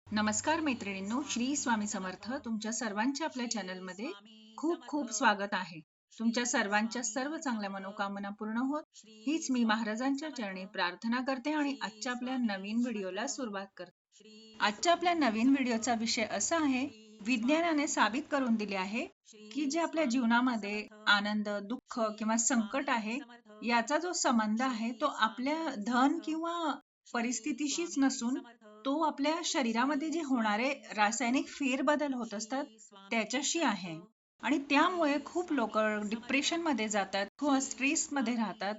नमस्कार मैत्रिणींनो, श्री स्वामी समर्थ. तुमच्या सर्वांचे आपल्या चॅनलमध्ये खूप खूप स्वागत आहे. तुमच्या सर्वांच्या सर्व चांगल्या मनोकामना पूर्ण होत हीच मी महाराजांच्या चरणी प्रार्थना करते आणि आजच्या आपल्या नवीन व्हिडिओला सुरुवात करते. आजच्या आपल्या नवीन व्हिडिओचा विषय असा आहे, विज्ञानाने साबित करून दिले आहे की जे आपल्या जीवनामध्ये आनंद, दुःख किंवा संकट आहे, याचा जो संबंध आहे तो आपल्या धन किंवा परिस्थितीशीच नसून तो आपल्या शरीरामध्ये जे होणारे रासायनिक फेरबदल होत असतात त्याच्याशी आहे. आणि त्यामुळे खूप लोक डिप्रेशन मध्ये जातात, खूप स्ट्रेस मध्ये राहतात.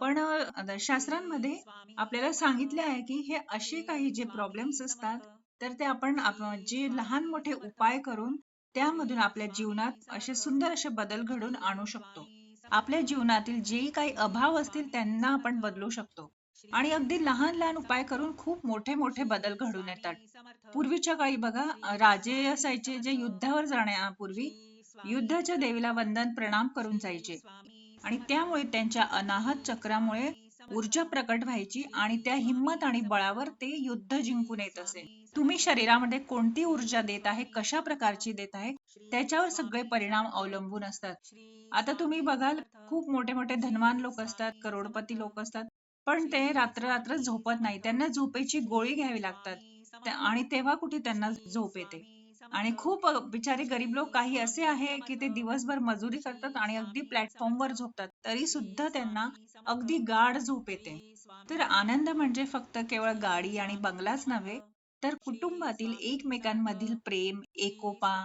पण शास्त्रांमध्ये आपल्याला सांगितले आहे की हे असे काही जे प्रॉब्लेम्स असतात, तर ते आपण जे लहान मोठे उपाय करून त्यामधून आपल्या जीवनात असे सुंदर असे बदल घडून आणू शकतो. आपल्या जीवनातील जे काही अभाव असतील त्यांना आपण बदलू शकतो. आणि अगदी लहान लहान उपाय करून खूप मोठे मोठे बदल घडून येतात. पूर्वीच्या काळी बघा, राजे असायचे जे युद्धावर जाण्यापूर्वी युद्धाच्या देवीला वंदन प्रणाम करून जायचे. आणि त्यामुळे त्यांच्या अनाहत चक्रामुळे ऊर्जा प्रकट व्हायची आणि त्या हिंमत आणि बळावर ते युद्ध जिंकून येत असे. तुम्ही शरीरामध्ये कोणती ऊर्जा देत आहे, कशा प्रकारची देत आहे, त्याच्यावर सगळे परिणाम अवलंबून असतात. आता तुम्ही बघाल, खूप मोठे मोठे धनवान लोक असतात, करोडपती लोक असतात, पण ते रात्र रात्र झोपत नाही. त्यांना झोपेची गोळी घ्यावी लागतात. आणि तेव्हा कुठे त्यांना झोप येते. आणि खूप बिचारे गरीब लोक काही असे आहे की ते दिवसभर मजुरी करतात आणि अगदी प्लॅटफॉर्मवर झोपतात, तरी सुद्धा त्यांना अगदी गाढ झोप येते. तर आनंद म्हणजे फक्त केवळ गाडी आणि बंगलाच नव्हे, तर कुटुंबातील एकमेकांमधील प्रेम, एकोपा,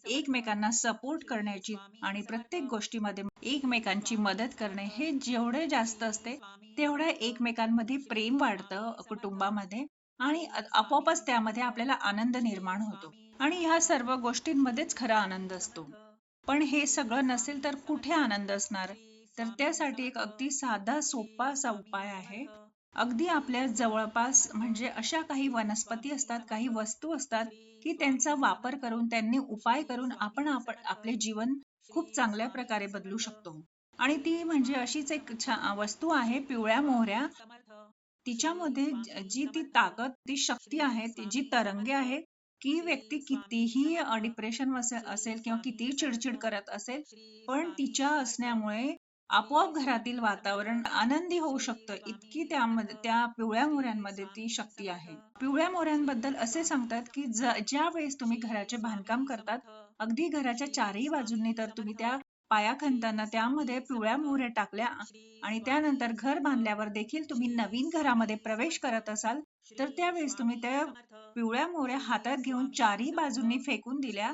एकमेकांना सपोर्ट करण्याची आणि प्रत्येक गोष्टीमध्ये एकमेकांची मदत करणे हे जेवढे जास्त असते, तेवढं एकमेकांमध्ये प्रेम वाढतं कुटुंबामध्ये. आणि आपोआपच त्यामध्ये आपल्याला आनंद निर्माण होतो. आणि ह्या सर्व गोष्टींमध्येच खरा आनंद असतो. पण हे सगळं नसेल तर कुठे आनंद असणार? तर त्यासाठी एक अगदी साधा सोपा असा उपाय आहे. अगदी आपल्या जवळपास म्हणजे अशा काही वनस्पती असतात, काही वस्तू असतात की त्यांचा वापर करून, त्यांनी उपाय करून आपण आपले जीवन खूप चांगल्या प्रकारे बदलू शकतो. आणि ती म्हणजे अशीच एक वस्तू आहे, पिवळ्या मोहऱ्या. तिच्यामध्ये जी ती ताकद, ती शक्ती आहे, ती जी तरंगे आहे, की व्यक्ती कितीही डिप्रेशन असेल किंवा कितीही चिडचिड करत असेल, पण तिच्या असण्यामुळे आपोआप घरातील वातावरण आनंदी होऊ शकतं. इतकी त्यामध्ये, त्या पिवळ्या मोहऱ्यांमध्ये ती शक्ती आहे. पिवळ्या मोहऱ्यांबद्दल असे सांगतात की ज्या वेळेस तुम्ही घराचे बांधकाम करतात, अगदी घराच्या चारही बाजूंनी तर तुम्ही त्या पाया खणताना त्यामध्ये पिवळ्या मोहऱ्या टाकल्या आणि त्यानंतर घर बांधल्यावर देखील तुम्ही नवीन घरामध्ये प्रवेश करत असाल, तर त्यावेळेस तुम्ही त्या पिवळ्या मोहऱ्या हातात घेऊन चारही बाजूंनी फेकून दिल्या,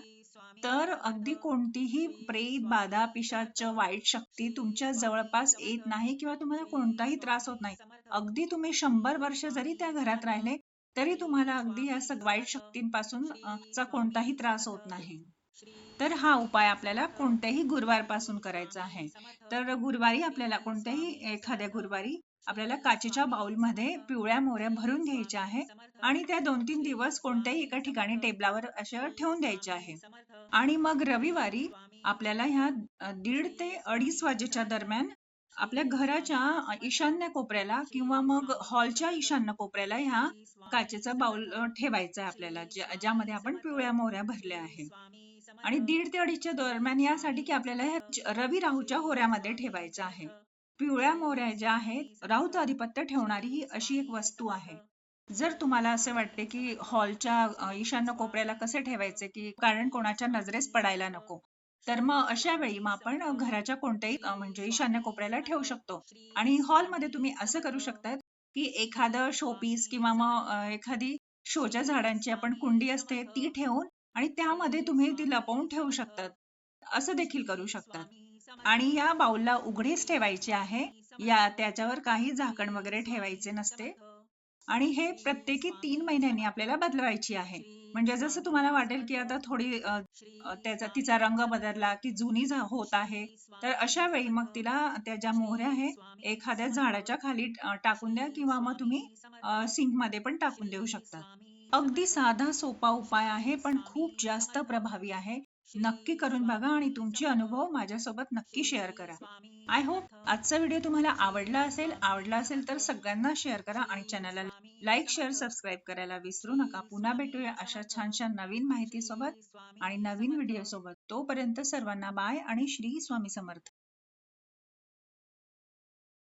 तर अगदी कोणतीही प्रेत, बाधा, पिशाच, वाईट शक्ती तुमच्या जवळपास येत नाही किंवा तुम्हाला कोणताही त्रास होत नाही. अगदी तुम्ही 100 वर्ष जरी त्या घरात राहिले, तरी तुम्हाला अगदी या वाईट शक्तींपासून चा कोणताही त्रास होत नाही. तर हा उपाय आपल्याला कोणत्याही गुरुवारपासून करायचा आहे. तर गुरुवारी आपल्याला कोणत्याही एखाद्या गुरुवारी आपल्याला काचेच्या बाउलमध्ये पिवळ्या मोहऱ्या भरून घ्यायच्या आहे आणि त्या 2-3 दिवस कोणत्याही एका ठिकाणी टेबलावर अशा ठेवून द्यायच्या आहे. आणि मग रविवारी आपल्याला ह्या 1:30 ते 2:30 वाजेच्या दरम्यान आपल्या घराच्या ईशान्य कोपऱ्याला किंवा मग हॉलच्या ईशान्य कोपऱ्याला ह्या काचेचा बाउल ठेवायचा आहे आपल्याला, ज्यामध्ये आपण पिवळ्या मोहऱ्या भरल्या आहे. आणि 1:30 ते 2:30च्या दरम्यान यासाठी की आपल्याला ह्या रवी राहूच्या होऱ्यामध्ये ठेवायचं आहे. पिवळ्या मोहऱ्या ज्या आहेत, राहूचं आधिपत्य ठेवणारी ही अशी एक वस्तू आहे. जर तुम्हाला असे वाटते की हॉलच्या ईशान्य कोपऱ्याला कसे ठेवायचे, की कारण कोणाच्या नजरेस पडायला नको, तर मग अशा वेळी मग आपण घराच्या कोणत्याही म्हणजे ईशान्य कोपऱ्याला ठेवू शकतो. आणि हॉलमध्ये तुम्ही असं करू शकतात की एखादं शोपीस किंवा मग एखादी शोच्या झाडांची आपण कुंडी असते ती ठेवून आणि त्यामध्ये तुम्ही ती लपवून ठेवू शकतात. असं देखील करू शकतात. आणि या बाउलला उघडीच ठेवायची आहे. त्याच्यावर काही झाकण वगैरे ठेवायचे नसते. आणि हे प्रत्येकी 3 महिन्यांनी आपल्याला बदलवायची आहे. म्हणजे जसं तुम्हाला वाटेल की आता थोडी तिचा रंग बदलला की जुनी होत आहे, तर अशा वेळी मग तिला त्या ज्या मोहऱ्या आहे एखाद्या झाडाच्या खाली टाकून द्या किंवा मग तुम्ही सिंक मध्ये पण टाकून देऊ शकता. अगदी साधा सोपा उपाय आहे, पण खूप जास्त प्रभावी आहे. नक्की करून बघा आणि तुमचे अनुभव माझ्यासोबत नक्की शेअर करा. आय होप आजचा व्हिडिओ तुम्हाला आवडला असेल तर सगळ्यांना शेअर करा आणि चॅनलला लाईक, शेअर, सबस्क्राईब करायला विसरू नका. पुन्हा भेटूया अशा छानशा नवीन माहितीसोबत आणि नवीन व्हिडिओ सोबत. तोपर्यंत सर्वांना बाय आणि श्री स्वामी समर्थ.